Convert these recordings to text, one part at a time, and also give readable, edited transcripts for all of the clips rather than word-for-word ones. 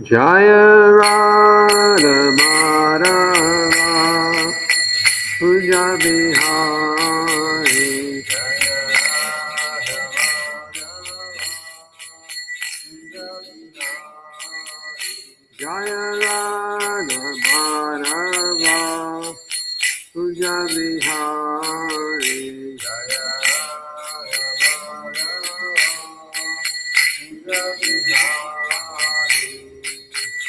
Jaya Radha Madhava Puja Bihari Jaya Radha Madhava Puja Bihari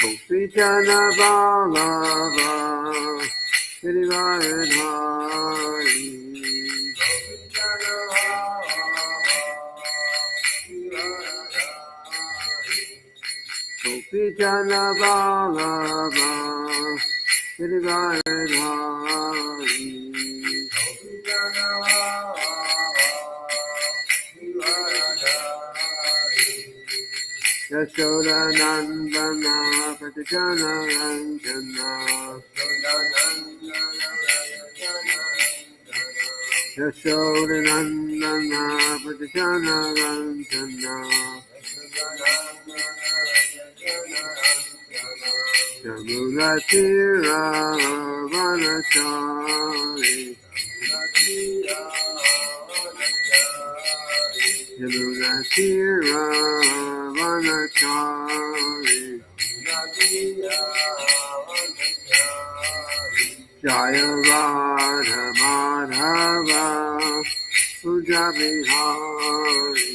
Gopi Jana Vallabha Giridharidhari Gopi Jana Vallabha Giridharidhari Yashoda Nandana Pratijana Ranjana Yashoda Nandana Pratijana Ranjana Yamuna Tira Vanachari Yamuna Tira Vanachari Jaya Radha Madhava Puja Bihari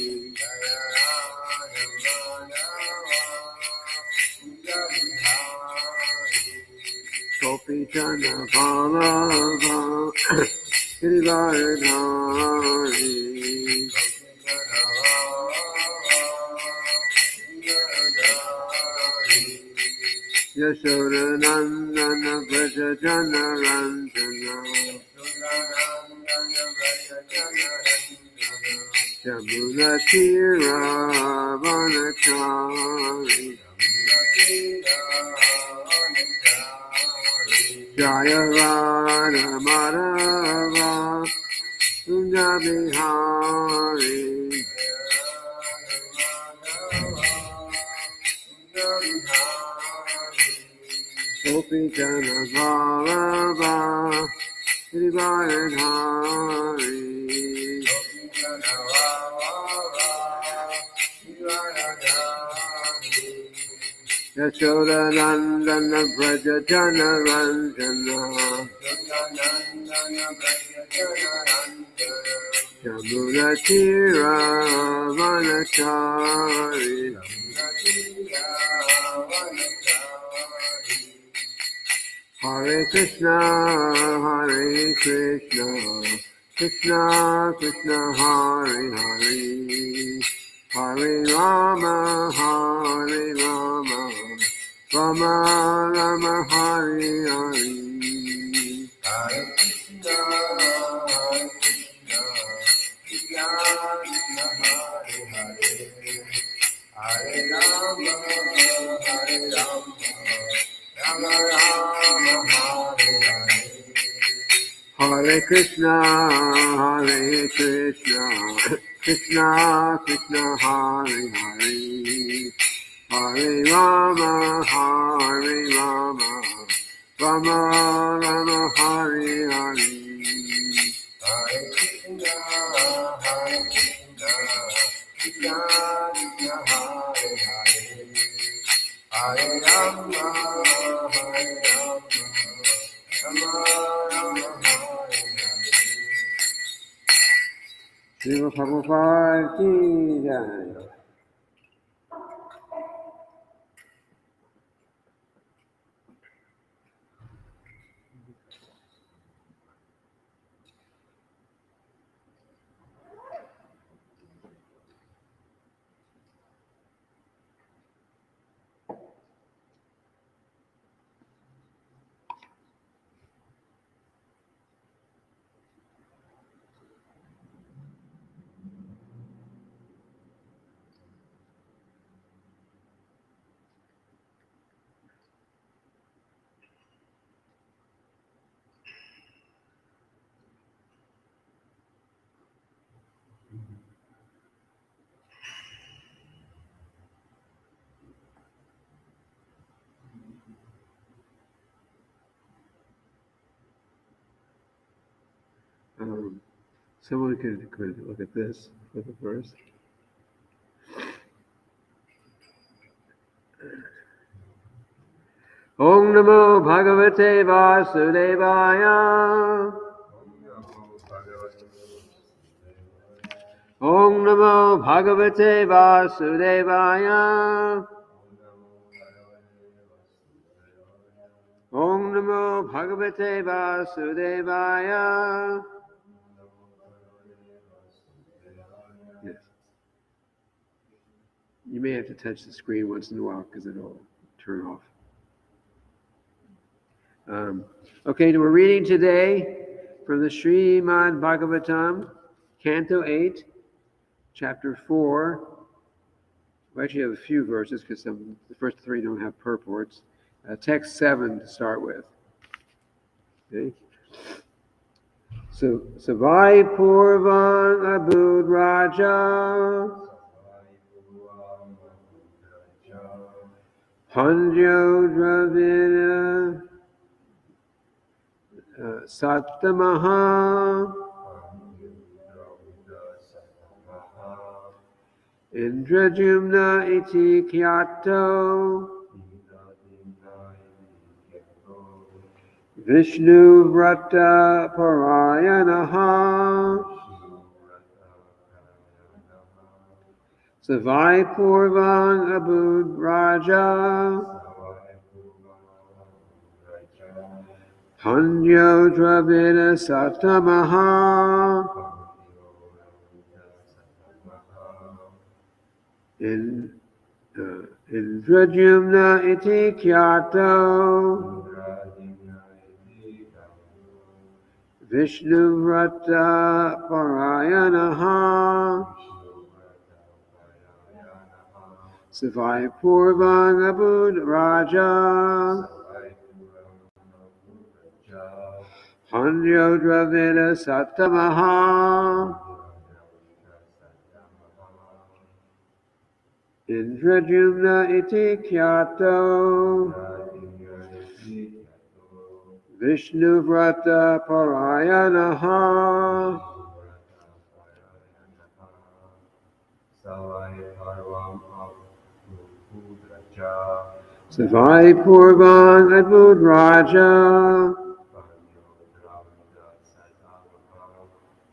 Gopi Jana Vallabha Giridharidhari Yashoda Nandana Braja Jana Ranjana Yamuna Tira Vanachari Jaya Radha Madhava Puja Bihari Gopi Jana Vallabha Giridharidhari Yashoda Nandana Braja Jana Ranjana Yamuna Tira Vanachari Hare Krishna Krishna Krishna Hare Hare Hare Rama Rama Rama Hare Hare Hare Krishna Krishna Krishna Hare Hare Hare Rama Rama Rama Hare Hare Srila Prabhupada ki jai. Someone could look at this for the verse. Om Namo Bhagavate Vasudevaya. Om Namo Bhagavate Vasudevaya. Om Namo Bhagavate Vasudevaya. Yes. You may have to touch the screen once in a while because it'll turn off. Okay, we're reading today from the Srimad-bhagavatam, Canto 8, Chapter 4. We actually have a few verses because the first three don't have purports. Text 7 to start with. Okay. So, Savai Purvan Abud Raja Panjo Dravina Sattamaha Indrajumna iti kyato Vishnu Vrata Parayanaha Savai Purvan Abud Raja Panjo Dravina Sattamaha Indrajumna iti kyato Vishnu Vrata Parayanaha Savai Purvan Abud Raja Panjo Dravina Sattamaha Indrajumna iti kyato Vishnu Vrata Parayanaha Savai Purvan Abud Raja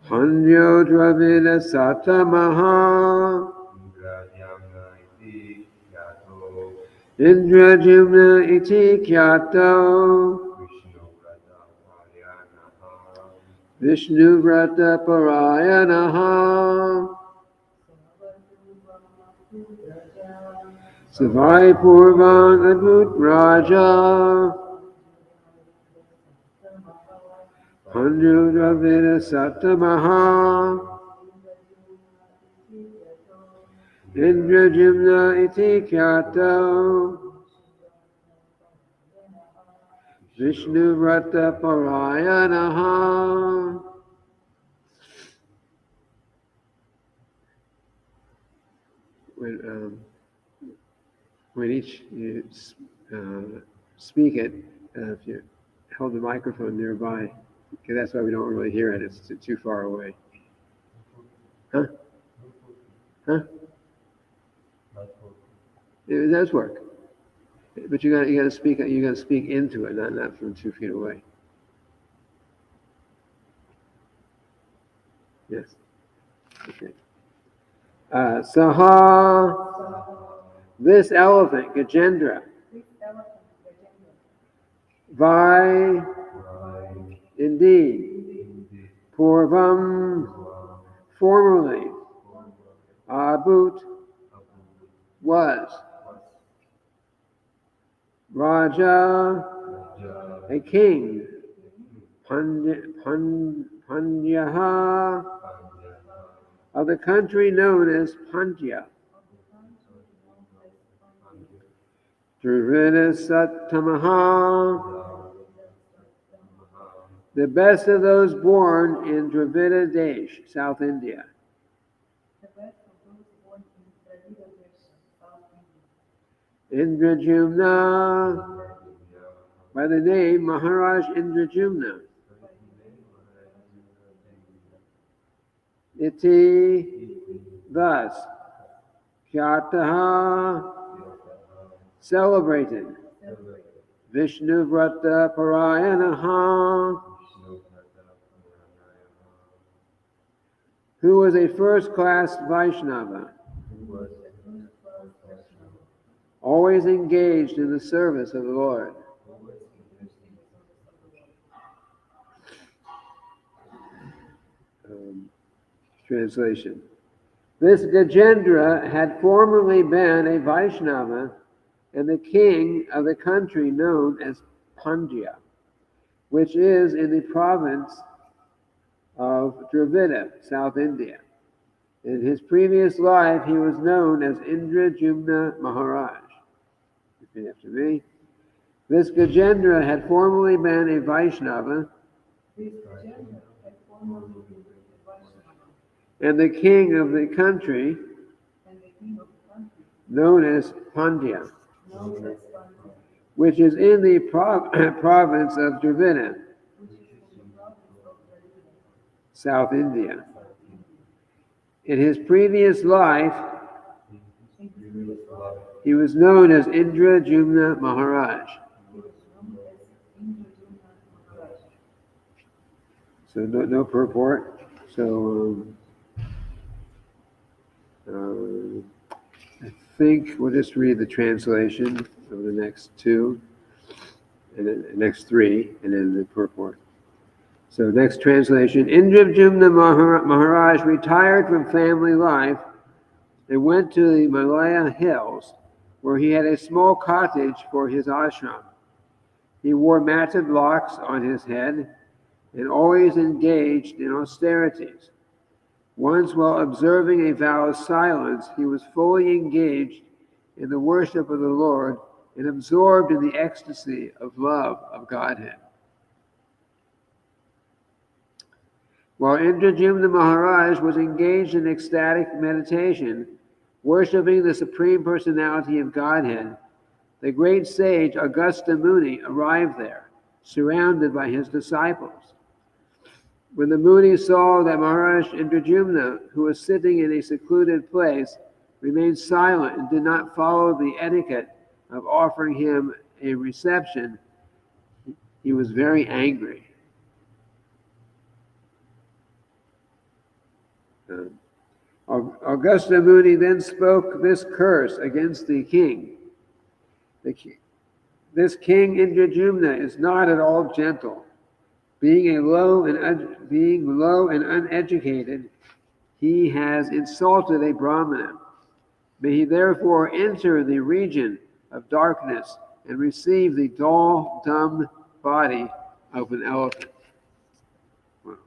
Panjo Dravina Sattamaha Indrajumna iti kyato Vishnu Vrata Parayanaha Savai Purvan Abud Raja Panjo Dravina Sattamaha Indrajumna iti kyato Vishnu Vrata Parayanaha. When each you speak it, if you hold the microphone nearby, because that's why we don't really hear it. It's too far away. Huh? Huh? It does work, but you got to speak into it, not from 2 feet away. Yes. Okay. Saha, this elephant, Gajendra. Vai, indeed. Purvam, formerly. Abut, was. Raja, a king. Pandyaha, of the country known as Pandya. Dravina Sattamaha, the best of those born in Dravida Desh, South India. Indrajumna, by the name Maharaj Indrajumna. iti. Thus, Kyataha, celebrated. Vishnu Vrata Parayanaha, who was a first-class Vaishnava, always engaged in the service of the Lord. Translation. This Gajendra had formerly been a Vaishnava and the king of the country known as Pandya, which is in the province of Dravida, South India. In his previous life, he was known as Indrajumna Maharaj. Repeat after me. This Gajendra had formerly been a Vaishnava and the king of the country known as Pandya, which is in the province of Dravida, South India. In his previous life, he was known as Indrajumna Maharaj. So no purport. So I think we'll just read the translation of the next two, and then the next three, and then the purport. So next translation, Indrajumna Maharaj retired from family life and went to the Malaya hills, where he had a small cottage for his ashram. He wore matted locks on his head and always engaged in austerities. Once, while observing a vow of silence, he was fully engaged in the worship of the Lord and absorbed in the ecstasy of love of Godhead. While Indrajumna Maharaj was engaged in ecstatic meditation, worshiping the Supreme Personality of Godhead, the great sage Augusta Muni arrived there, surrounded by his disciples. When the Muni saw that Maharaj Indrajumna, who was sitting in a secluded place, remained silent and did not follow the etiquette of offering him a reception, he was very angry. Augusta Muni then spoke this curse against the king. This king Indrajumna is not at all gentle. Being low and uneducated, he has insulted a Brahmana. May he therefore enter the region of darkness and receive the dull, dumb body of an elephant. Wow.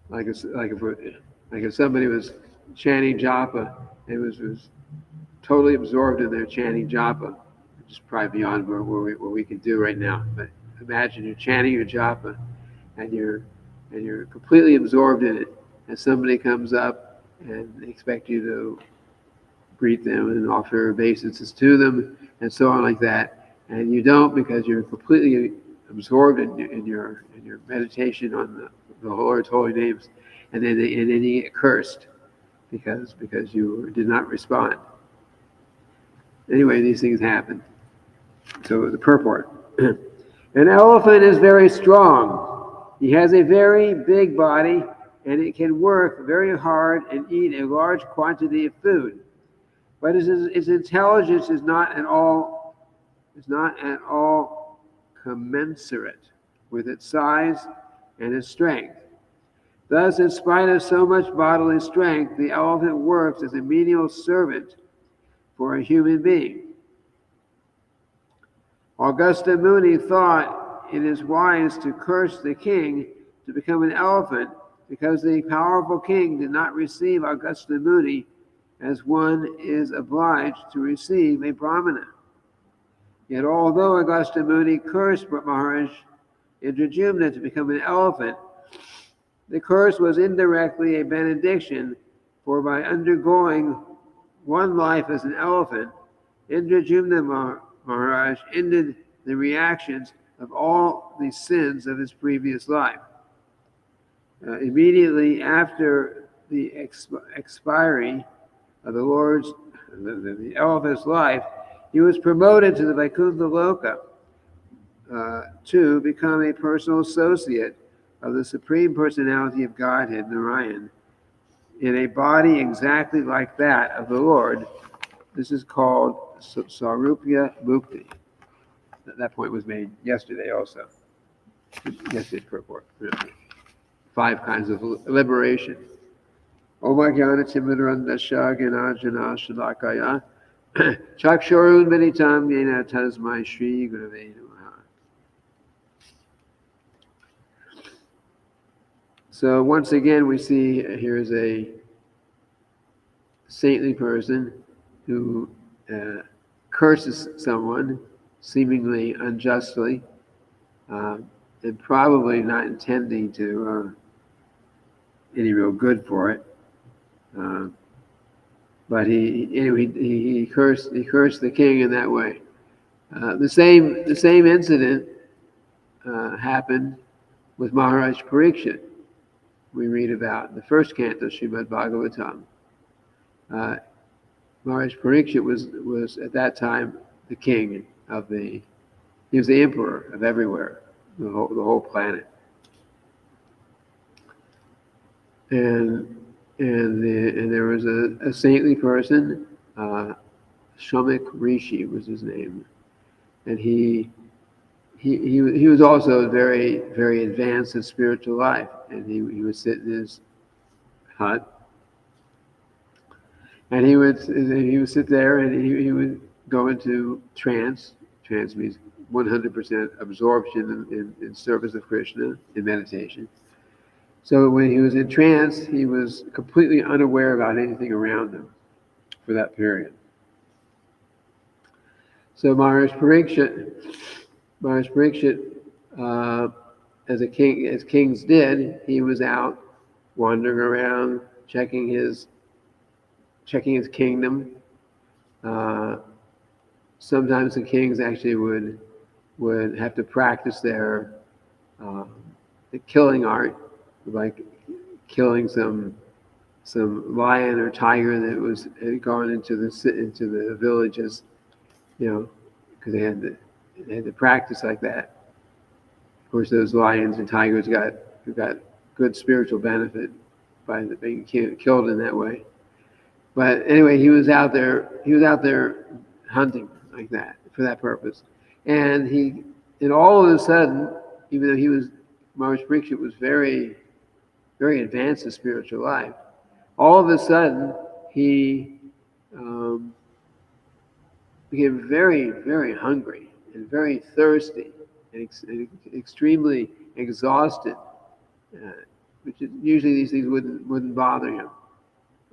Like if somebody was chanting japa and was totally absorbed in their chanting japa, which is probably beyond what we can do right now. But imagine you're chanting your japa and you're completely absorbed in it, and somebody comes up and they expect you to greet them and offer obeisances to them and so on like that, and you don't because you're completely absorbed in your meditation on the Lord's holy names, and then you get cursed because you did not respond. Anyway, these things happen. So the purport. An elephant is very strong. He has a very big body, and it can work very hard and eat a large quantity of food. But its intelligence is not at all commensurate with its size and its strength. Thus, in spite of so much bodily strength, the elephant works as a menial servant for a human being. Augusta Muni thought it is wise to curse the king to become an elephant because the powerful king did not receive Augusta Muni as one is obliged to receive a Brahmana. Yet although Augusta Muni cursed Maharaj Indrajumna to become an elephant, the curse was indirectly a benediction, for by undergoing one life as an elephant, Indrajumna Maharaj ended the reactions of all the sins of his previous life. Immediately after the expiry of the Lord's, the elephant's life, he was promoted to the Vaikuntha Loka to become a personal associate of the Supreme Personality of Godhead, Narayan, in a body exactly like that of the Lord. This is called Sarupya Mukti. That point was made yesterday also. Yesterday's purport. 5 kinds of liberation. Om Jnana Timirandasya Jnana Shalakaya Chakshurun Militam Yena Tasmai Shri Gurave Namaha. So once again we see here's a saintly person who curses someone seemingly unjustly and probably not intending to any real good for it. But he cursed the king in that way. The same incident happened with Maharaj Parikshit. We read about the first canto, Srimad-bhagavatam. Maharaj Parikshit was at that time the king he was the emperor of everywhere, the whole planet. And there was a saintly person, Shamik Rishi was his name, and he was also very, very advanced in spiritual life, and he would sit in his hut, and he would sit there, and he would go into trance. Trance means 100% absorption in service of Krishna, in meditation. So when he was in trance, he was completely unaware about anything around him for that period. So Maharaj Parikshit, as kings did, he was out wandering around, checking his kingdom. Sometimes the kings actually would have to practice their the killing art, like killing some lion or tiger that had gone into the villages, because they had to practice like that. Of course, those lions and tigers got good spiritual benefit by being killed in that way. But anyway, he was out there hunting like that for that purpose, and all of a sudden, even though Maharaj Parikshit was very, very advanced in spiritual life, all of a sudden he became very, very hungry and very thirsty and extremely exhausted, which usually these things wouldn't bother him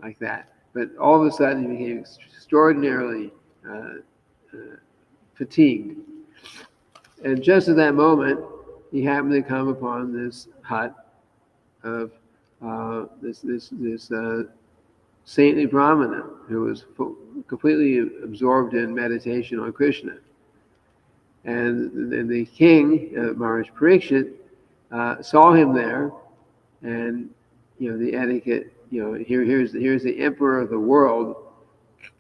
like that. But all of a sudden he became extraordinarily fatigued. And just at that moment, he happened to come upon this hut of this saintly Brahmana who was completely absorbed in meditation on Krishna. And the king, Maharaj Parikshit, saw him there, and the etiquette. Here's the emperor of the world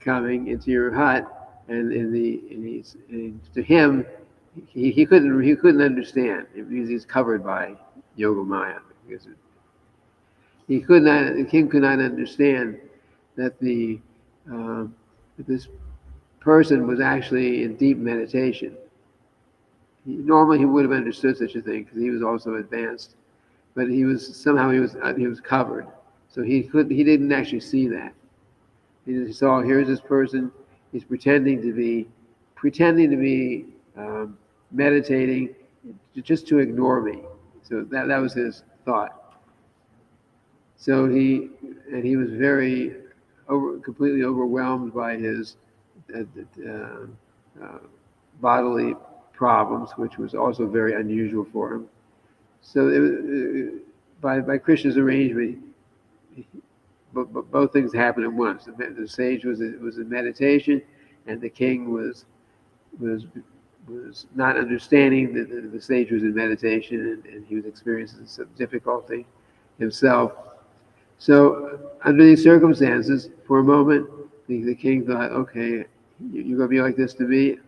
coming into your hut, and to him, he couldn't understand because he's covered by Yoga Maya. The king could not understand that this person was actually in deep meditation. Normally he would have understood such a thing because he was also advanced, but he was covered, so he didn't actually see that. He just saw, here's this person, he's pretending to be meditating just to ignore me. So that was his thought. So he was completely overwhelmed by his bodily problems, which was also very unusual for him. So by Krishna's arrangement, both things happened at once. The sage was in meditation, and the king was was not understanding that the sage was in meditation, and he was experiencing some difficulty himself. So under these circumstances, for a moment, the king thought, okay, you're going to be like this to me,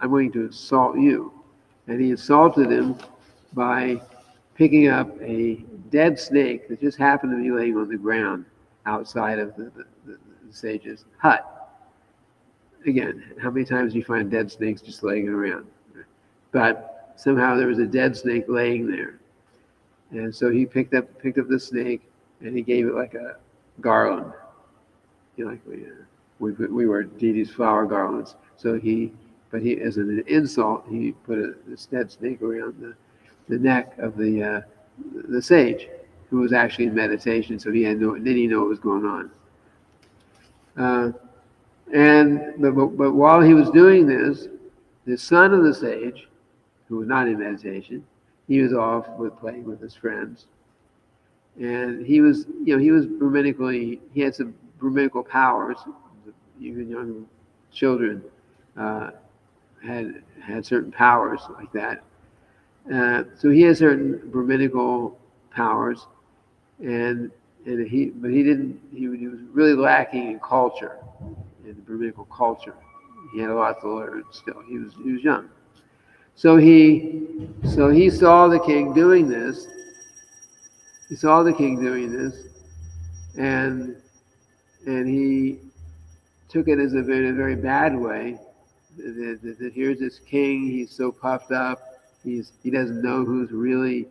I'm going to assault you. And he assaulted him by picking up a dead snake that just happened to be laying on the ground outside of the sage's hut. Again, how many times do you find dead snakes just laying around? But somehow there was a dead snake laying there. And so he picked up the snake, and he gave it like a garland. Like we wear deities' flower garlands. So but as an insult, he put this dead snake around the neck of the sage, who was actually in meditation. So didn't know what was going on. But while he was doing this, the son of the sage, who was not in meditation, he was off playing with his friends, and he had some Brahminical powers. Even young children had certain powers like that. So he had certain Brahminical powers, he was really lacking in culture, in the Brahminical culture. He had a lot to learn still. He was young. So he saw the king doing this. He saw the king doing this, and he took it as a very bad way. That here's this king. He's so puffed up. He doesn't know who's really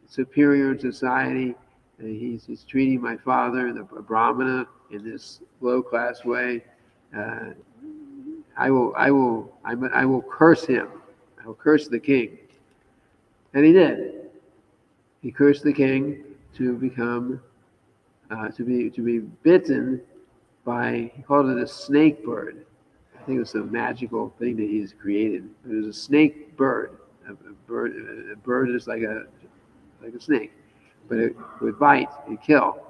superior in society. And he's treating my father, the Brahmana, in this low-class way. I will curse him. I will curse the king. And he did. He cursed the king to become to be bitten by, he called it a snake bird. I think it was a magical thing that he's created. It was a snake bird. A bird is like a snake, but it would bite and kill.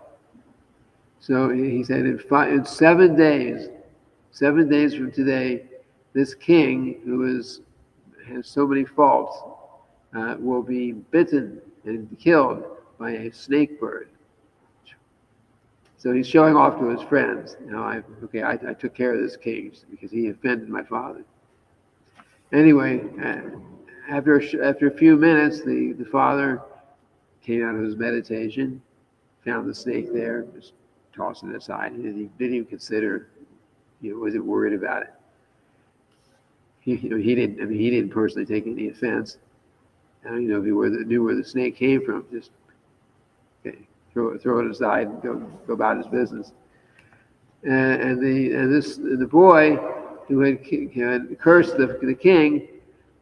So he said, in 7 days from today, this king, who has so many faults, will be bitten and killed by a snake bird. So he's showing off to his friends. I took care of this king because he offended my father. Anyway, after a few minutes, the father came out of his meditation, found the snake there, just tossed it aside. He didn't even consider, wasn't worried about it. He didn't personally take any offense. If he knew where the snake came from, just throw it aside and go about his business. And the boy who had cursed the king,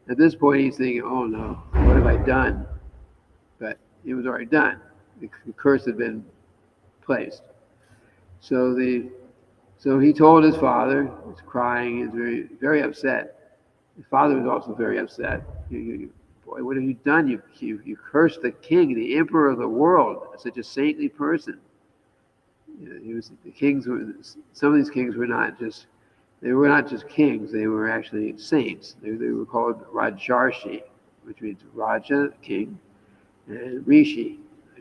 at this point he's thinking, oh no, what have I done? But it was already done. The curse had been placed. So he told his father. He was crying. He was very, very upset. His father was also very upset. Boy, what have you done? You cursed the king, the emperor of the world, such a saintly person. Some of these kings were not just kings. They were actually saints. They were called Rajarshi, which means Raja, king, and Rishi,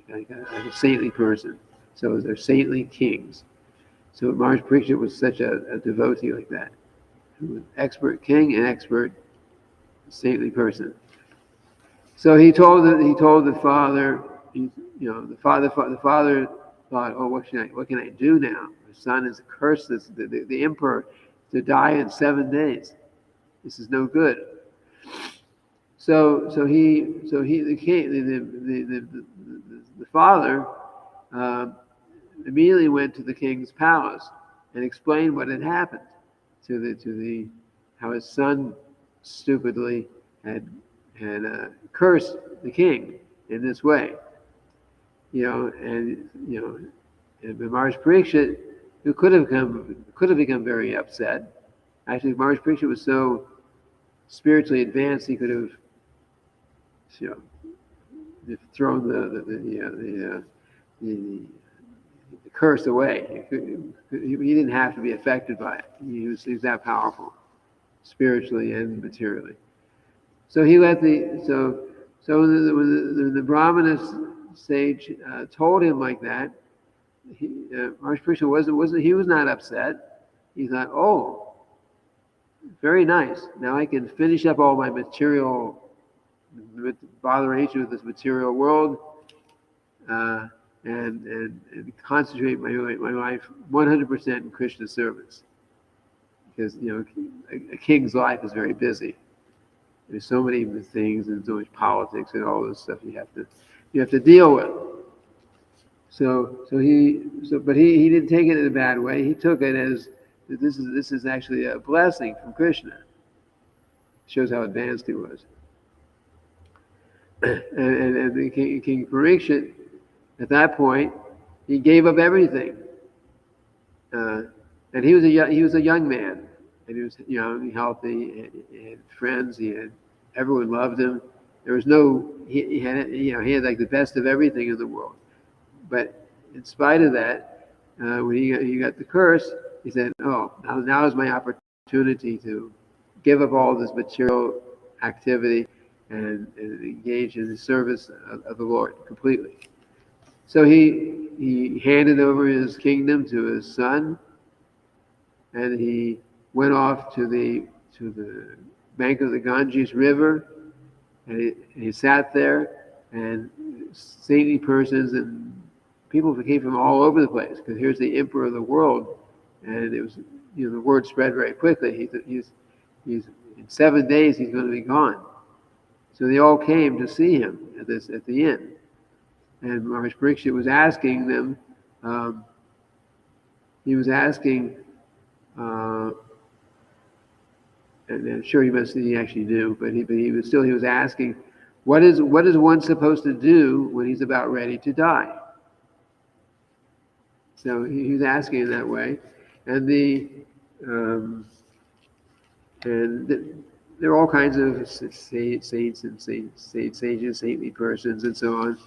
like a saintly person. So they're saintly kings. So Maharaj Parikshit was such a devotee like that, who was expert king and expert saintly person. So he told the father. The father thought, oh, what can I do now? My son has cursed the emperor to die in 7 days. This is no good. So the father immediately went to the king's palace and explained what had happened how his son stupidly had cursed the king in this way. And Maharaj Parikshit, who could have become very upset. Actually, Maharaj Parikshit was so spiritually advanced, he could have, thrown the curse away. He didn't have to be affected by it. He was that powerful, spiritually and materially. So he let when the Brahmana sage told him like that, Maharaj Krishna was not upset. He thought, oh, very nice. Now I can finish up all my material botheration with this material world, and concentrate my life 100% in Krishna service. Because a king's life is very busy. There's so many things and so much politics and all this stuff you have to deal with. But he didn't take it in a bad way. He took it as this is actually a blessing from Krishna. Shows how advanced he was. and the King Parikshit, at that point, he gave up everything. And he was a young man, and he was young, healthy, he had friends. Everyone loved him. There was he had like the best of everything in the world. But in spite of that, when he got the curse, he said, "Oh, now is my opportunity to give up all this material activity and engage in the service of the Lord completely." So he handed over his kingdom to his son, and he went off to the bank of the Ganges River, and he sat there, and saintly persons and people came from all over the place, because here's the emperor of the world, and it was the word spread very quickly. He's in 7 days he's going to be gone. So they all came to see him at the inn. And Maharaj Parikshit was asking them, and I'm sure he actually knew, but he was asking, what is one supposed to do when he's about ready to die? So he was asking in that way, and there are all kinds of saints and sages, saintly persons, and so on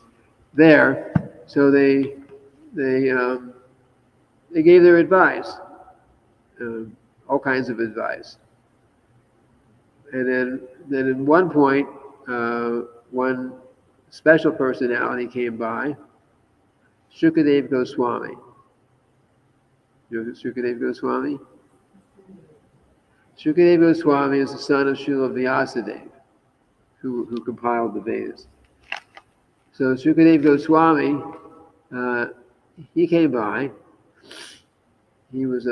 there. So they gave their advice, all kinds of advice. And then at one point, one special personality came by, Shukadev Goswami. You know Shukadev Goswami? Shukadev Goswami is the son of Srila Vyasadeva, who compiled the Vedas. So Shukadev Goswami, he came by. He was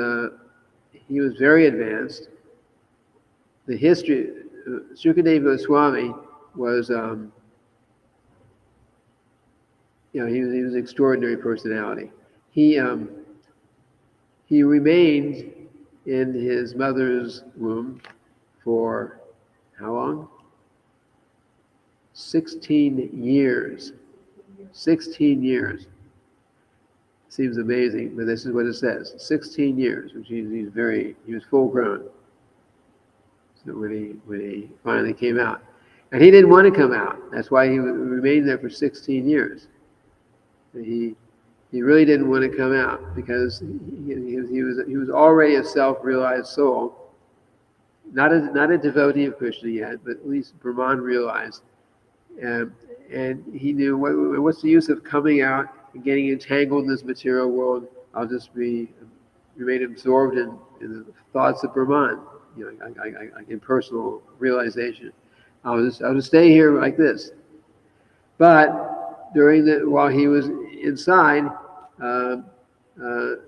very advanced. The history, Shukadev Goswami was, he was an extraordinary personality. He remained in his mother's womb for how long? 16 years. 16 years. Seems amazing, but this is what it says. 16 years, which he was full grown. So when he finally came out. And he didn't want to come out. That's why he remained there for 16 years. He really didn't want to come out, because he was already a self-realized soul, not a devotee of Krishna yet, but at least Brahman realized, and he knew what's the use of coming out and getting entangled in this material world? I'll just remain absorbed in the thoughts of Brahman, in personal realization. I'll just stay here like this. But while he was inside, Srila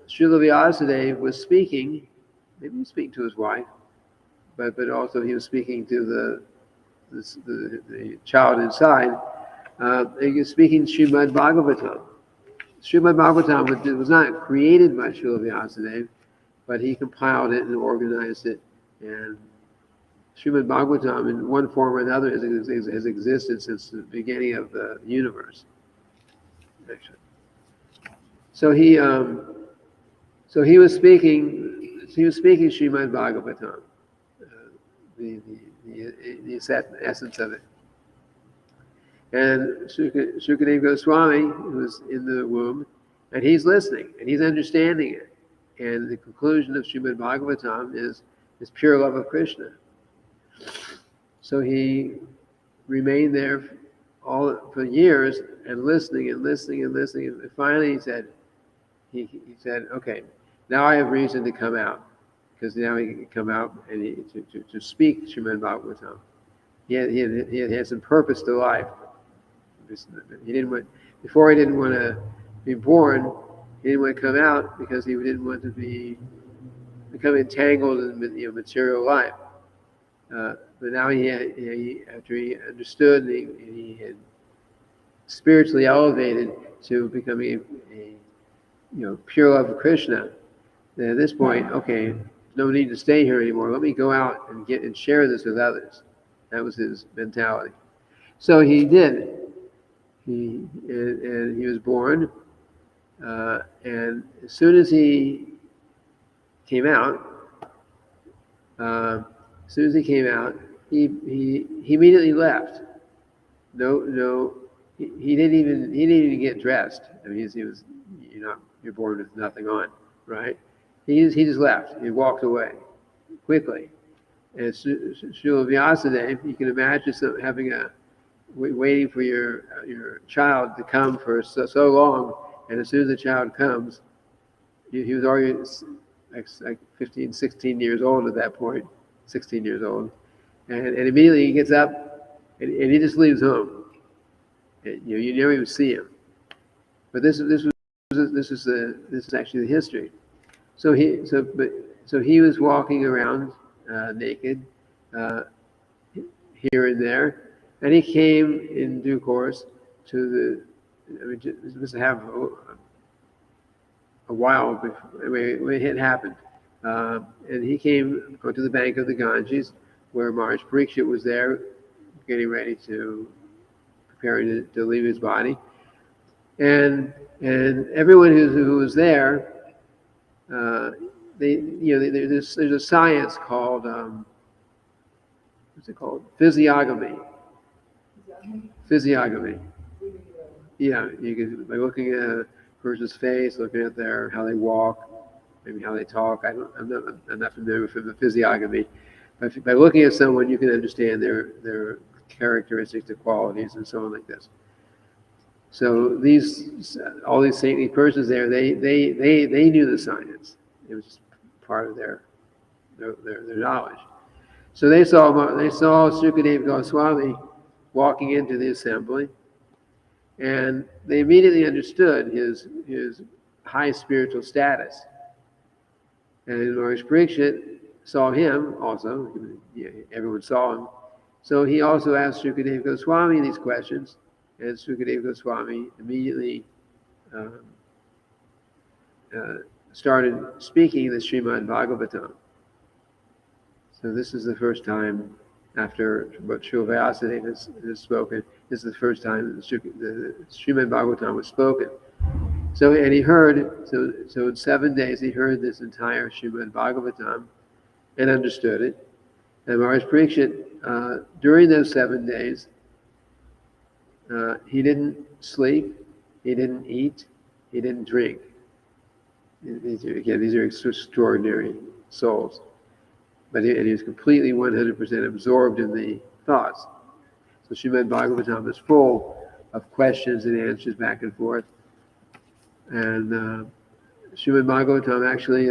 Vyasadeva was speaking. Maybe he was speaking to his wife, but also he was speaking to the child inside. He was speaking Srimad-bhagavatam. Srimad-bhagavatam was not created by Srila Vyasadeva, but he compiled it and organized it. And Srimad-bhagavatam, in one form or another, has existed since the beginning of the universe. Actually. So he was speaking Srimad-bhagavatam, the essence of it. And Shukadev Goswami was in the womb, and he's listening, and he's understanding it. And the conclusion of Srimad-bhagavatam is pure love of Krishna. So he remained there for years and listening and listening and listening. And finally he said, okay, now I have reason to come out, because now he can come out and to speak Srimad-bhagavatam. He had some purpose to life. He didn't want to be born. He didn't want to come out because he didn't want to become entangled in material life. But now after he understood, and he had spiritually elevated to becoming a pure love of Krishna. Then at this point, okay, no need to stay here anymore. Let me go out and share this with others. That was his mentality. So he did. He was born, and as soon as he came out, he immediately left. He didn't even get dressed. I mean, you're born with nothing on, right? He just left. He walked away quickly. And Srila Vyasadeva, you can imagine waiting for your child to come for so long, and as soon as the child comes, he was already like 15, 16 years old at that point, 16 years old, and immediately he gets up and he just leaves home. And, you never even see him. But this is actually the history. So he was walking around naked here and there. And he came in due course to this must have a while before when it happened. And he came to the bank of the Ganges, where Maharaj Parikshit was there, getting ready preparing to leave his body. And everyone who was there, there's a science called what's it called? Physiognomy. Yeah, you can, by looking at a person's face, looking at how they walk, maybe how they talk. I'm not familiar with the physiognomy, but by looking at someone, you can understand their characteristics, their qualities, and so on like this. So all these saintly persons there, they knew the science. It was just part of their knowledge. So they saw Sukadeva Goswami walking into the assembly, and they immediately understood his high spiritual status. And Maharaj Parikshit saw him also. Everyone saw him. So he also asked Sukadeva Goswami these questions, and Sukadeva Goswami immediately started speaking the Srimad-bhagavatam. So this is the first time after what Srila Vyasadeva has spoken. This is the first time the Srimad-bhagavatam was spoken. So he heard. So in 7 days he heard this entire Srimad-bhagavatam and understood it. And Maharaj Parikshit, during those 7 days, he didn't sleep, he didn't eat, he didn't drink. These are extraordinary souls. But he was completely 100% absorbed in the thoughts. So Srimad-bhagavatam is full of questions and answers back and forth. And Srimad-bhagavatam actually,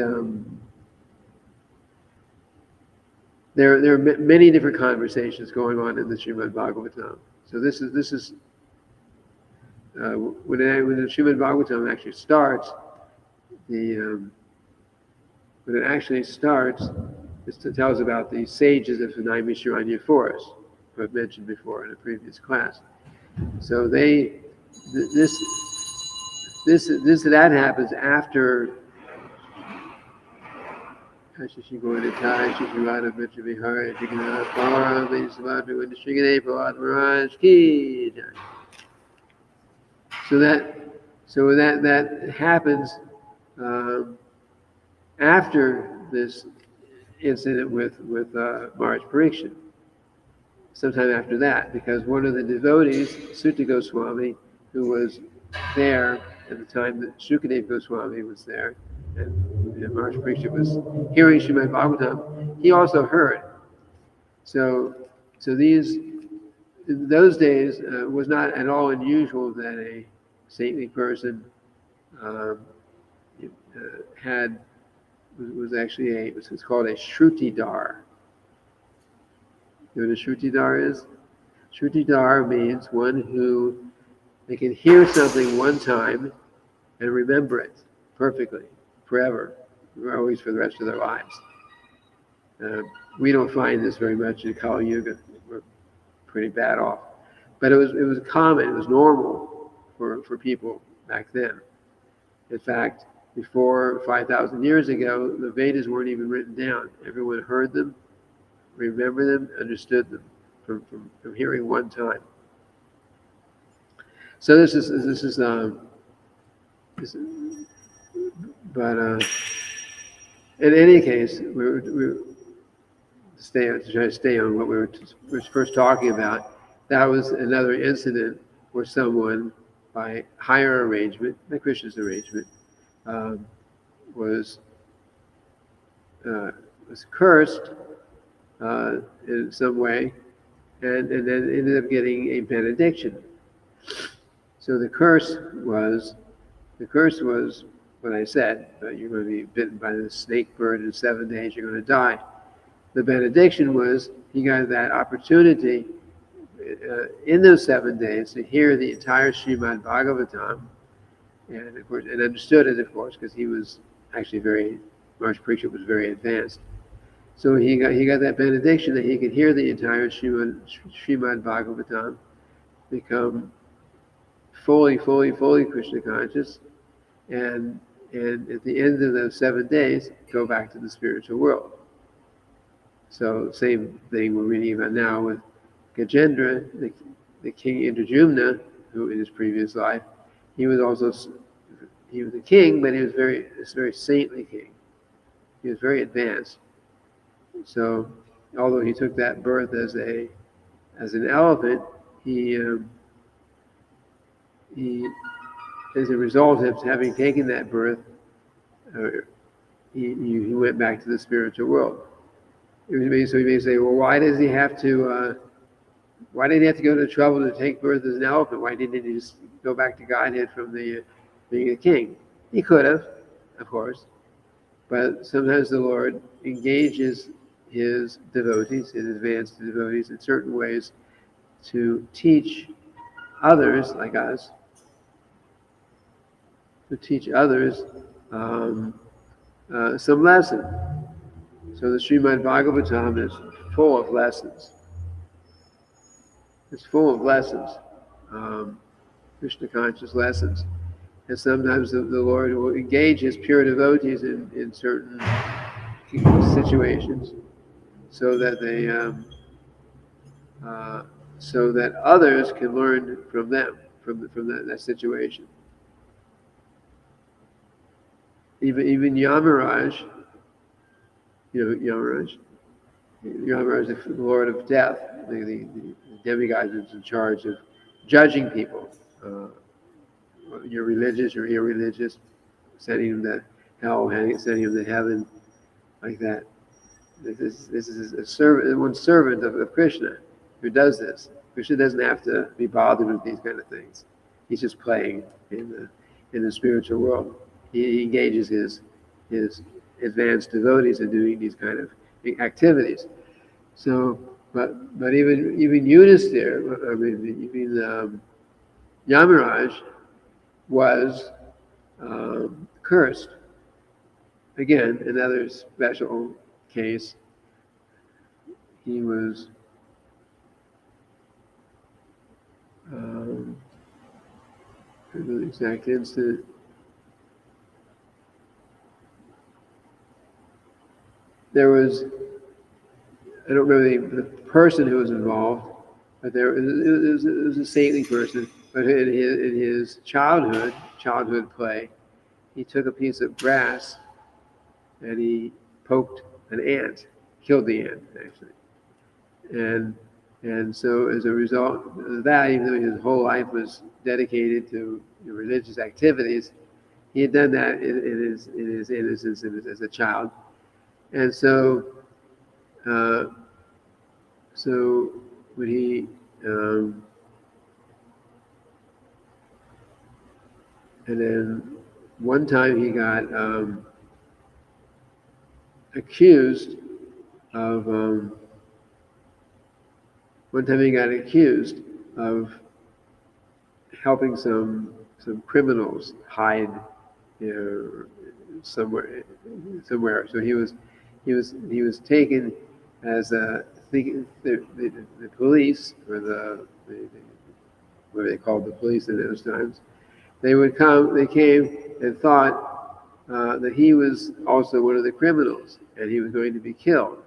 there are many different conversations going on in the Srimad-bhagavatam. So this is when the Srimad-bhagavatam actually starts. When it actually starts, it tells about the sages of the Naimisharanya forest, who I've mentioned before in a previous class. So that happens after So that happens after this incident with Maharaj Parikshit. Sometime after that, because one of the devotees, Sutta Goswami, who was there at the time that Sukadeva Goswami was there, and Maharaj Parikshit was hearing Srimad-bhagavatam, he also heard. So So these, in those days, was not at all unusual that a saintly person um, was actually it's called a Shrutidar. You know what a Shrutidar is? Shrutidar means one who they can hear something one time and remember it perfectly, forever, always for the rest of their lives. We don't find this very much in Kali Yuga. We're pretty bad off. But it was common, it was normal for people back then. In fact, before 5,000 years ago, the Vedas weren't even written down. Everyone heard them, remembered them, understood them from hearing one time. So this is but in any case, we try to stay on what we were first talking about. That was another incident where someone, by higher arrangement, by Krishna's arrangement, was cursed in some way, and then ended up getting a benediction. So the curse was what I said, you're going to be bitten by the snake bird in 7 days, you're going to die. The benediction was he got that opportunity in those 7 days to hear the entire Srimad-bhagavatam, and of course, and understood it, of course, because he was actually Maharaj Parikshit was very advanced. So he got that benediction that he could hear the entire Srimad-bhagavatam, become fully Krishna conscious, and at the end of those 7 days, go back to the spiritual world. So same thing we're reading about now with Gajendra, the king Indrajumna, who in his previous life, he was a king, but he was a very saintly king. He was very advanced. So although he took that birth as an elephant, he as a result of having taken that birth, he went back to the spiritual world. So you may say, well, why did he have to go to the trouble to take birth as an elephant? Why didn't he just go back to Godhead from being a king? He could have, of course, but sometimes the Lord engages his devotees, his advanced devotees, in certain ways to teach others, like us, some lesson. So the Srimad-bhagavatam is full of lessons. It's full of lessons, Krishna conscious lessons. And sometimes the Lord will engage his pure devotees in certain situations, so that so that others can learn from them, from that situation. Even Yamaraj, Yamaraj is the Lord of Death, the demigod who's in charge of judging people. You're religious or irreligious, sending them to hell, sending them to heaven, like that. This is one servant of Krishna who does this. Krishna doesn't have to be bothered with these kind of things. He's just playing in the spiritual world. He engages his advanced devotees in doing these kind of activities. So, but even Yudhisthira, even Yamaraj was cursed. Again, another special case. He was the exact incident. There was, I don't remember the person who was involved, but it was a saintly person. But in his childhood play, he took a piece of grass and he poked an ant, killed the ant actually, and so as a result of that, even though his whole life was dedicated to religious activities, he had done that in his innocence as a child, and so when he and then one time he got accused of helping some criminals hide, somewhere. So he was taken as the police, or what they called the police in those times. They came and thought that he was also one of the criminals, and he was going to be killed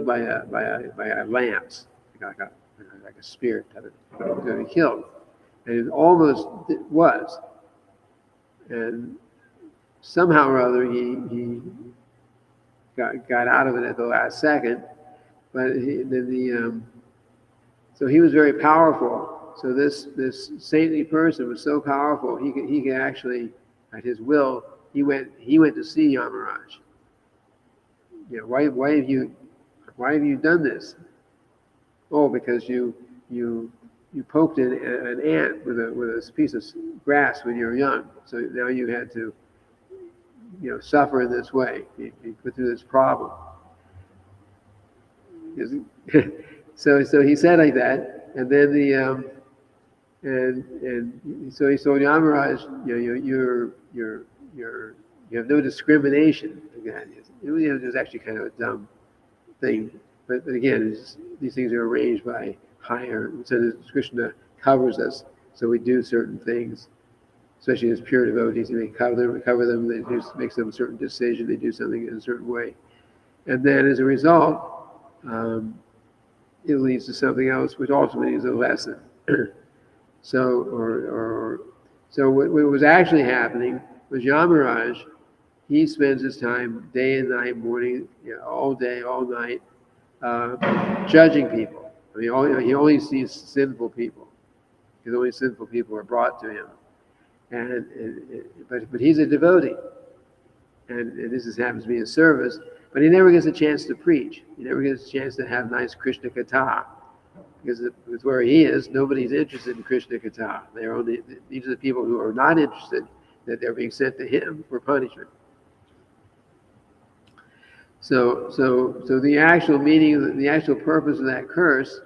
by a lance, like a spear type of. He was going to be killed, and it almost was. And somehow or other, he got out of it at the last second. But so he was very powerful. So this saintly person was so powerful, he could actually, at his will, he went to see Yamaraj. Why have you done this? Oh, because you poked an ant with a piece of grass when you were young. So now you had to suffer in this way. You put through this problem. So he said like that, and then so he told Yamaraj, you have no discrimination. Again, it was actually kind of a dumb thing, but again, these things are arranged by higher. So Krishna covers us, so we do certain things, especially as pure devotees. They cover them. They make some certain decision. They do something in a certain way, and then as a result, it leads to something else, which ultimately is a lesson. So what was actually happening was Yamaraj, he spends his time day and night, morning, all day, all night, judging people. I mean, he only sees sinful people, because only sinful people are brought to him. But he's a devotee, and this happens to be his service. But he never gets a chance to preach. He never gets a chance to have nice Krishna Katha. Because where he is, nobody's interested in Krishna Katha. These are the people who are not interested, that they're being sent to him for punishment. So the actual meaning, the actual purpose of that curse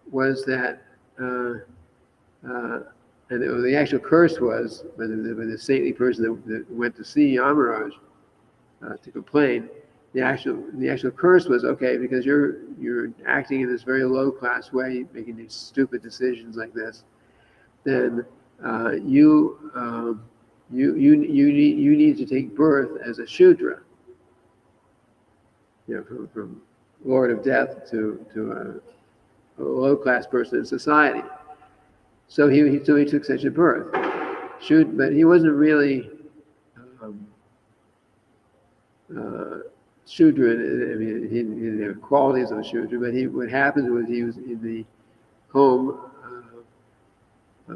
was that, and the actual curse was, when the saintly person that went to see Yamaraj to complain, the actual curse was, okay, because you're acting in this very low class way, making these stupid decisions like this, then you need to take birth as a Shudra, from Lord of Death to a low class person in society. So he took such a birth, but he wasn't really Shudra. I mean, he didn't have qualities of a Shudra, but what happened was he was in the home of, I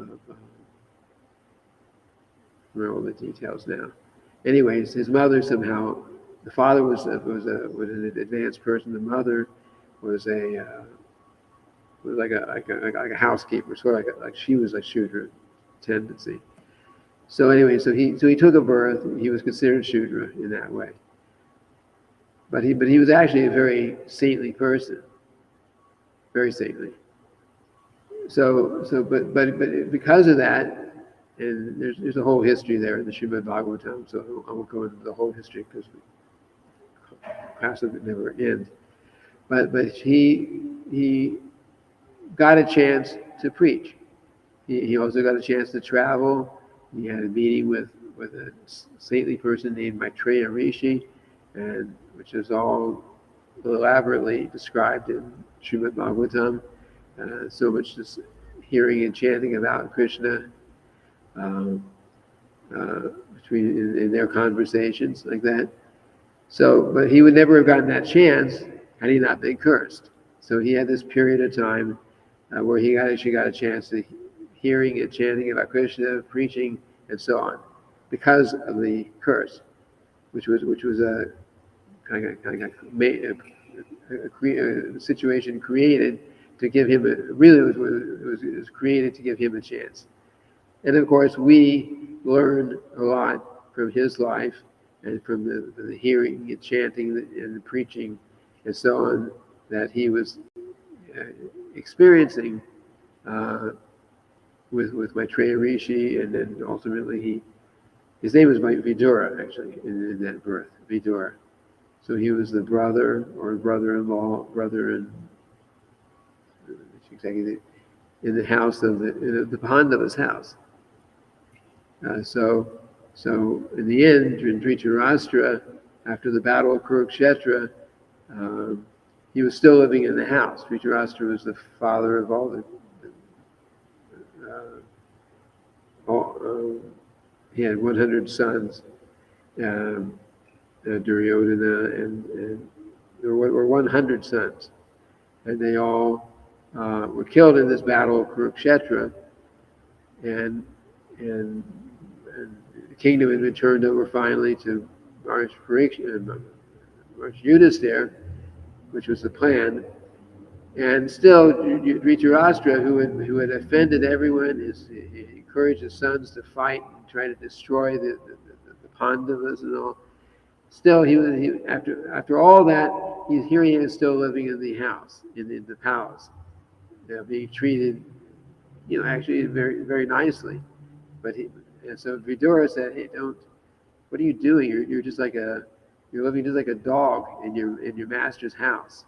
remember all the details now. Anyways, his mother somehow, the father was an advanced person. The mother was like a housekeeper, sort of like she was like Shudra tendency. So anyway, so he took a birth. He was considered Shudra in that way. But he was actually a very saintly person, very saintly. But because of that, and there's a whole history there in the Srimad-bhagavatam. So I won't go into the whole history because the class would never end. But he got a chance to preach. He also got a chance to travel. He had a meeting with a saintly person named Maitreya Rishi, and which is all elaborately described in Srimad-bhagavatam. So much just hearing and chanting about Krishna in their conversations like that. So, but he would never have gotten that chance had he not been cursed. So he had this period of time where he actually got a chance to hearing and chanting about Krishna, preaching, and so on, because of the curse, which was a situation created to give him it was created to give him a chance. And of course, we learn a lot from his life and from the hearing and chanting and the preaching and so on that he was experiencing with Maitreya Rishi, and then ultimately his name was Vidura, actually, in that birth, Vidura. So he was the brother or brother-in-law, exactly, in the house of the Pandava's house. So in the end, in Dhritarashtra, after the battle of Kurukshetra, he was still living in the house. Dhritarashtra was the father of all he had 100 sons, Duryodhana, and there were 100 sons, and they all were killed in this battle of Kurukshetra, and the kingdom had been turned over finally to Yudhisthira, which was the plan. And still, Dhritarashtra, who had offended everyone, he encouraged his sons to fight and try to destroy the Pandavas and all. Still, after all that, here he is still living in the house, in the palace, being treated, actually very, very nicely. And so Vidura said, "Hey, what are you doing? You're just you're living just like a dog in your master's house.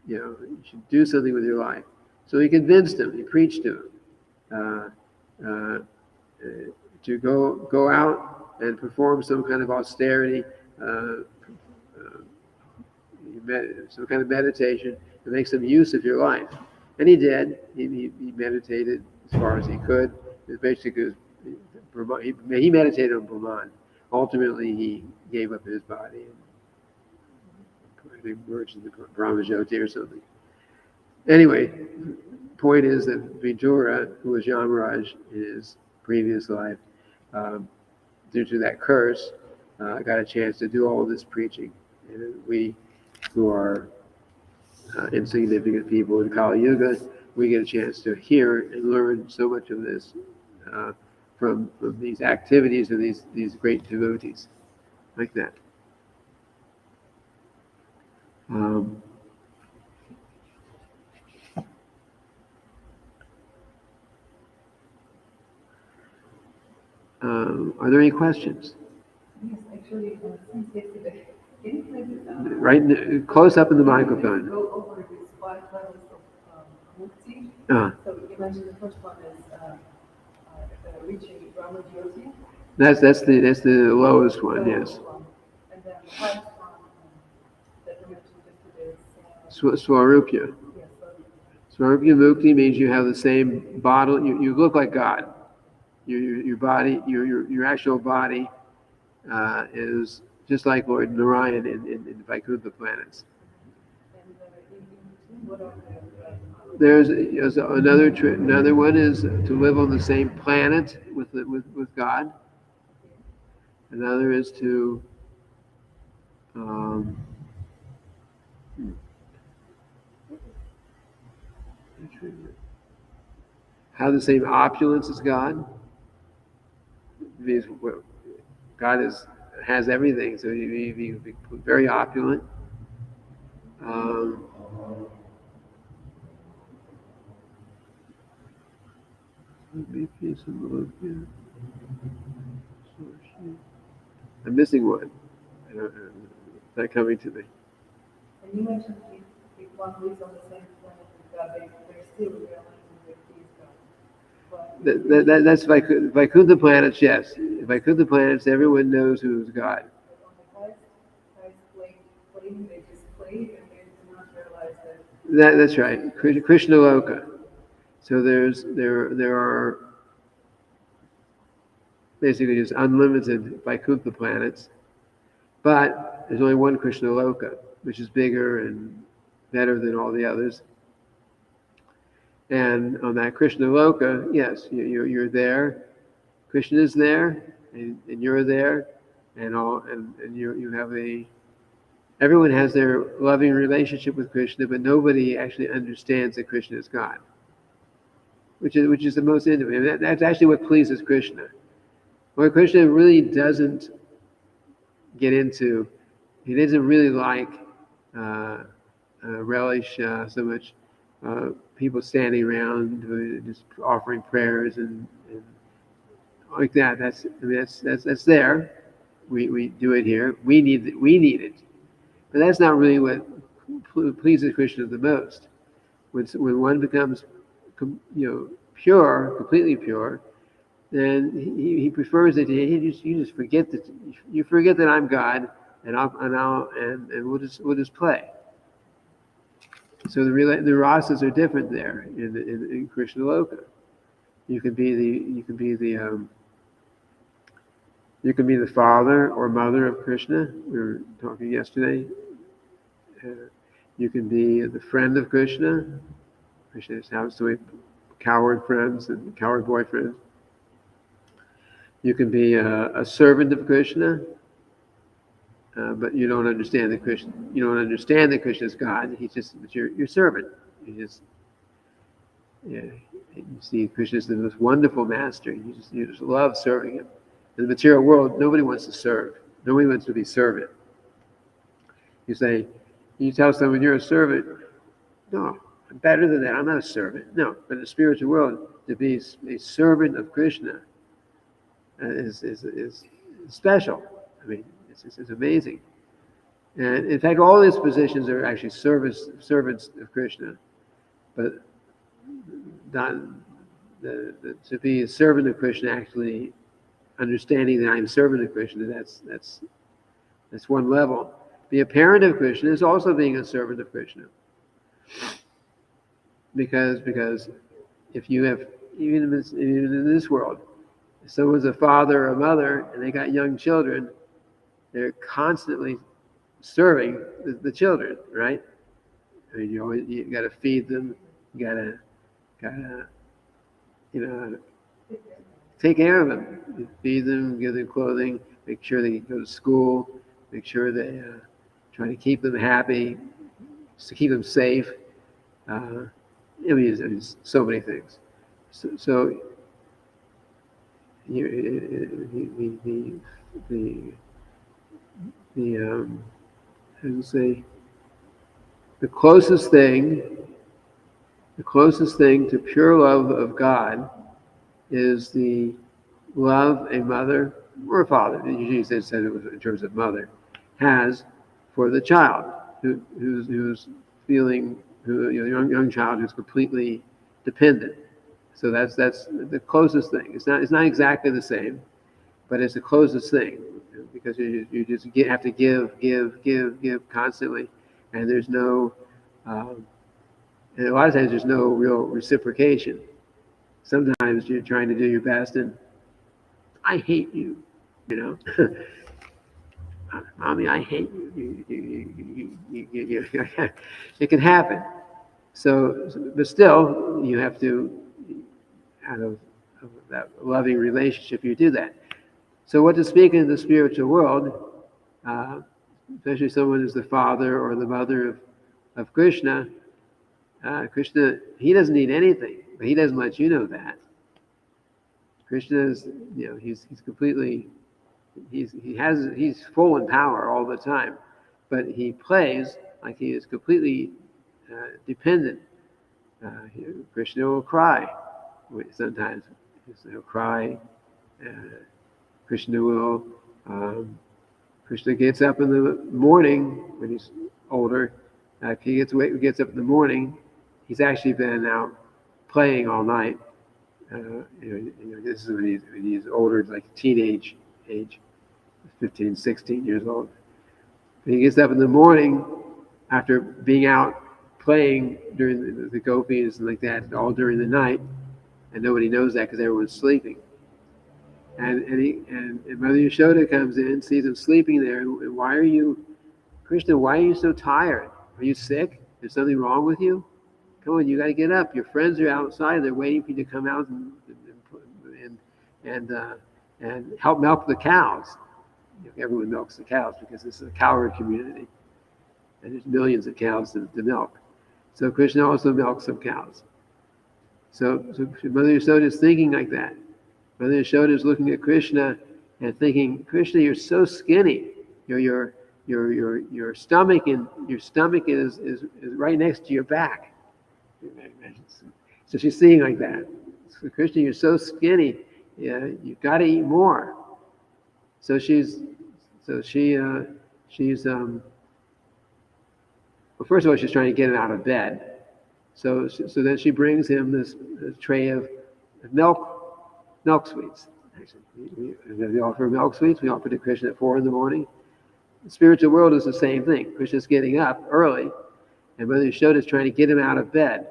You should do something with your life." So he convinced him. He preached to him to go out and perform some kind of austerity, some kind of meditation, to make some use of your life. And he did. He meditated as far as he could. It basically he meditated on Brahman. Ultimately, he gave up his body and merged into Brahmajyoti or something. Anyway, point is that Vidura, who was Yamaraj in his previous life, due to that curse, got a chance to do all this preaching. And we, who are insignificant people in Kali Yuga, we get a chance to hear and learn so much of this from these activities of these great devotees, like that. Are there any questions? Yes, actually, since yesterday, can you maybe right, close up in the microphone. Go over these 5 levels of mukti. So you mentioned the first one is reaching Brahmajyoti. That's the lowest one, yes. And then the highest one that you mentioned yesterday is Swarupya. Yes, Swarupya mukti means you have the same body. You look like God. Your body, your actual body, is just like Lord Narayan in Vaikuntha planets. There's another one is to live on the same planet with God. Another is to have the same opulence as God. Because God has everything, so he be very opulent. I'm missing one. It's not coming to me. And you mentioned if one lives on the same planet with God, they're still realizing that He is God. That's Vaikuntha planets, yes. Vaikuntha planets, everyone knows who is God. But on the highest plane, they just play and they do not realize that. That's right, Krishna Loka. So there are basically just unlimited Vaikuntha planets, but there's only one Krishna Loka, which is bigger and better than all the others. And on that Krishna Loka, yes, you're there. Krishna is there, and you're there, and you have everyone has their loving relationship with Krishna, but nobody actually understands that Krishna is God, which is the most intimate. And that's actually what pleases Krishna. What Krishna really doesn't get into, he doesn't really like relish so much people standing around just offering prayers and like that. That's there. We do it here. We need it, but that's not really what pleases Krishna the most. When one becomes, pure, completely pure, then he prefers that you just forget that I'm God, and we'll just play. So the rasas are different there in Krishna Loka. You can be the father or mother of Krishna. We were talking yesterday. You can be the friend of Krishna. Krishna has so many coward friends and coward boyfriends. You can be a servant of Krishna, but you don't understand that Krishna. You don't understand that Krishna is God. He's just your servant. You see, Krishna is the most wonderful master. You just love serving him. In the material world, nobody wants to serve. Nobody wants to be servant. You tell someone you're a servant. No, I'm better than that. I'm not a servant. No, but in the spiritual world, to be a servant of Krishna is special. I mean, it's amazing. And in fact, all these positions are actually servants of Krishna. But to be a servant of Krishna, actually understanding that I'm a servant of Krishna, that's one level. Be a parent of Krishna is also being a servant of Krishna. Because if you have, even in this world, if someone's a father or a mother and they got young children, they're constantly serving the children, right? I mean, you got to feed them, you gotta take care of them. You feed them, give them clothing, make sure they go to school, make sure they try to keep them happy, to keep them safe. It's so many things. So how do you say, the closest thing to pure love of God is the love a mother or a father, usually said it was in terms of mother, has for the child who's feeling, young child who's completely dependent. So that's the closest thing. It's not exactly the same, but it's the closest thing, because you just have to give constantly, and there's no, and a lot of times there's no real reciprocation. Sometimes you're trying to do your best, and I hate you, Mommy, I hate you. It can happen. So, but still, you have to, out of that loving relationship, you do that. So what to speak in the spiritual world, especially someone who's the father or the mother of Krishna, Krishna, he doesn't need anything, but he doesn't let you know that. Krishna is, he's completely, he's full in power all the time, but he plays like he is completely dependent. Krishna will cry sometimes. He'll cry. Krishna will. Krishna gets up in the morning when he's older. He gets up in the morning. He's actually been out playing all night. This is when he's older, like teenage age, 15, 16 years old. But he gets up in the morning after being out playing during the gopis and like that, all during the night, and nobody knows that because everyone's sleeping. And Mother Yashoda comes in, sees him sleeping there, and Krishna, why are you so tired? Are you sick? Is something wrong with you? Come on, you got to get up. Your friends are outside. They're waiting for you to come out and help milk the cows. Everyone milks the cows because this is a cowherd community. and there's millions of cows to milk. So Krishna also milks some cows. So Mother Yashoda is thinking like that. Mother Yashoda is looking at Krishna and thinking, Krishna, you're so skinny. Your stomach is right next to your back. So she's seeing like that. So Krishna, you're so skinny. Yeah, you've got to eat more. So she's well, first of all, she's trying to get him out of bed. So then she brings him this tray of milk sweets. Actually, we offer milk sweets. We offer to Krishna at 4 a.m. The spiritual world is the same thing. Krishna's getting up early, and Mother Yashoda is trying to get him out of bed.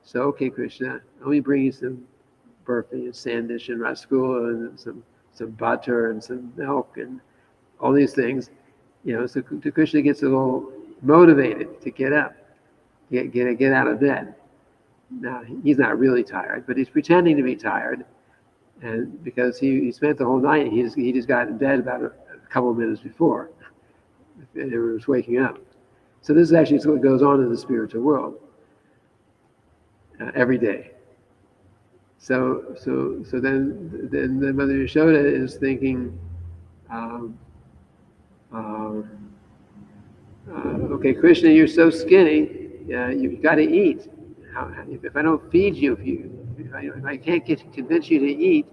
So, okay, Krishna, let me bring you some burfi and sandish and rasgulla and some butter and some milk and all these things. So Krishna gets a little motivated to get up, get out of bed. Now, he's not really tired, but he's pretending to be tired, and because he spent the whole night, he just got in bed about a couple of minutes before, and he was waking up. So this is actually what goes on in the spiritual world every day. So then the Mother Yashoda is thinking, okay, Krishna, you're so skinny, you've got to eat. If I don't feed you, if I can't convince you to eat,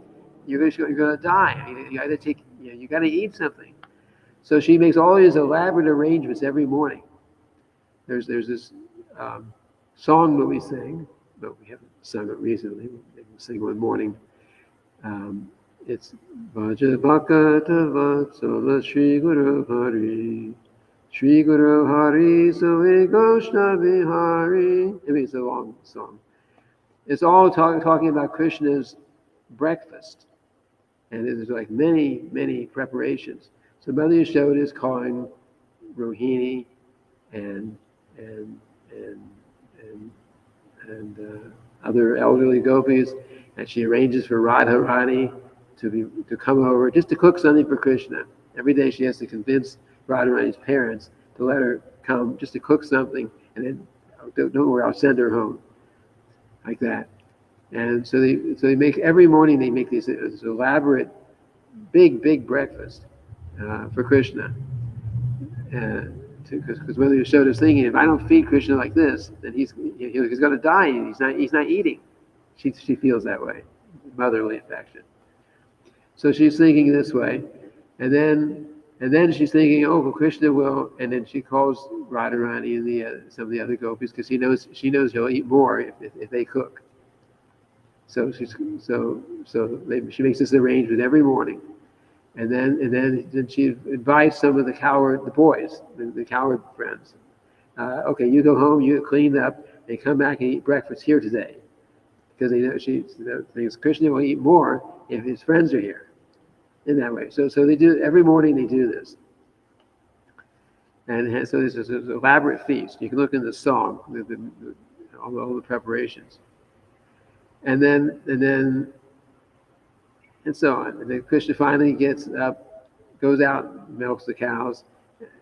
you're going to die. You got to eat something. So she makes all these elaborate arrangements every morning. There's this song that we sing, but we haven't sung it recently. We sing one morning. It's Vaja Bhakata Vatsala Shri Guru Hari. Shri Guru Hari Soe Goshna Bihari. I mean, it's a long song. It's all talking about Krishna's breakfast. And there's like many preparations. So Mother Yashoda is calling Rohini and other elderly gopis, and she arranges for Radharani to come over just to cook something for Krishna. Every day she has to convince Radharani's parents to let her come just to cook something, and then don't worry, I'll send her home, like that. And so they make every morning they make this elaborate, big breakfast for Krishna. Because Mother Yashoda is thinking, if I don't feed Krishna like this, then he's going to die, and he's not eating. She feels that way, motherly affection. So she's thinking this way, and then she's thinking, oh, well, Krishna will, and then she calls Radharani and some of the other gopis because she knows he'll eat more if they cook. So she makes this arrangement every morning. And then she invites some of the boys, the coward friends. Okay, you go home, you get cleaned up, and come back and eat breakfast here today. Because they know she thinks Krishna will eat more if his friends are here. In that way. So they do, every morning they do this. And so this is an elaborate feast. You can look in the song, all the preparations. And so on. And then Krishna finally gets up, goes out, milks the cows,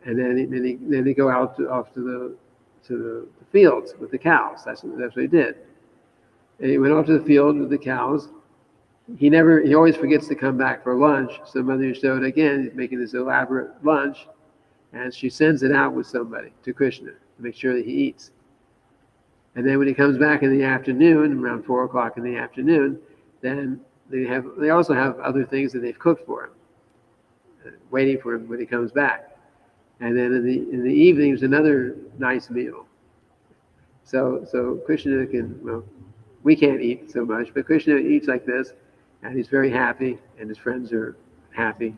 and then they go out off to the fields with the cows. That's what he did. And he went off to the field with the cows. He always forgets to come back for lunch. So Mother Yashoda again is making this elaborate lunch, and she sends it out with somebody to Krishna to make sure that he eats. And then when he comes back in the afternoon, around 4 o'clock in the afternoon, then they also have other things that they've cooked for him, waiting for him when he comes back. And then in the evening, there's another nice meal. So Krishna we can't eat so much, but Krishna eats like this, and he's very happy, and his friends are happy.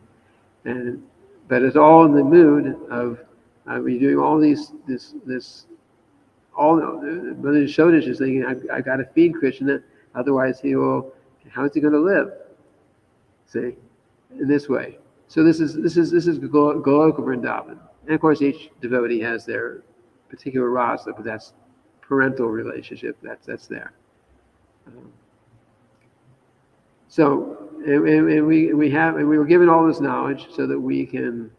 But it's all in the mood of we're doing all Mother Yashoda is just thinking, I've got to feed Krishna, otherwise how is he going to live? See, in this way. So this is Goloka Vrindavan. And of course, each devotee has their particular rasa, but that's parental relationship. That's there. We were given all this knowledge so that we can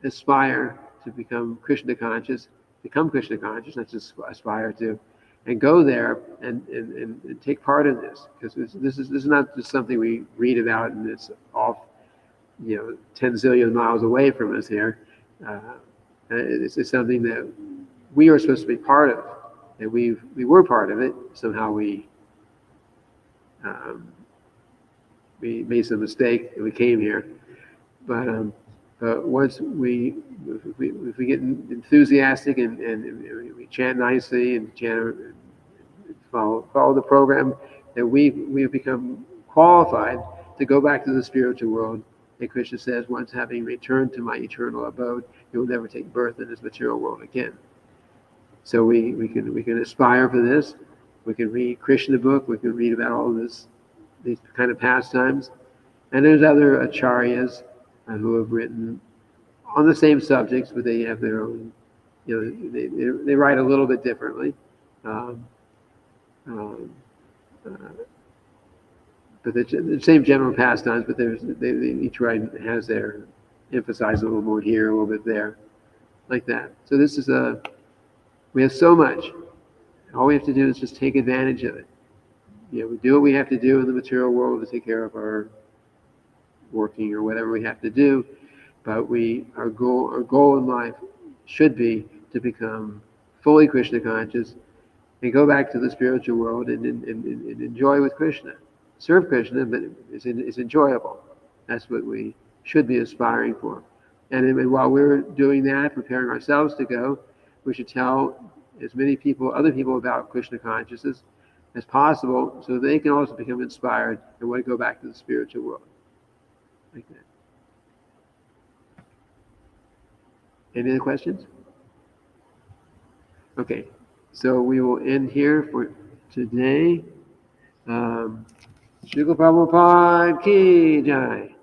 aspire to become Krishna conscious, not just aspire to, and go there and take part in this, because this is not just something we read about and it's off, 10 zillion miles away from us here. It's something that we are supposed to be part of, and we were part of it. Somehow we made some mistake and we came here, but once if we get enthusiastic and we chant nicely and follow the program, then we've become qualified to go back to the spiritual world. And Krishna says, once having returned to my eternal abode, you will never take birth in this material world again. So we can aspire for this. We can read Krishna book. We can read about all these kind of pastimes. And there's other acharyas who have written on the same subjects, but they have their own, they write a little bit differently. But the same general pastimes, but each rite has their emphasize a little more here, a little bit there, like that. So this is we have so much. All we have to do is just take advantage of it. We do what we have to do in the material world to take care of our working or whatever we have to do, but our goal in life should be to become fully Krishna conscious and go back to the spiritual world and enjoy with Krishna. Serve Krishna, but it's enjoyable. That's what we should be aspiring for. And while we're doing that, preparing ourselves to go, we should tell as many other people about Krishna consciousness as possible, so they can also become inspired and want to go back to the spiritual world. Like that. Any other questions? Okay, so we will end here for today. Srila Prabhupada ki jai.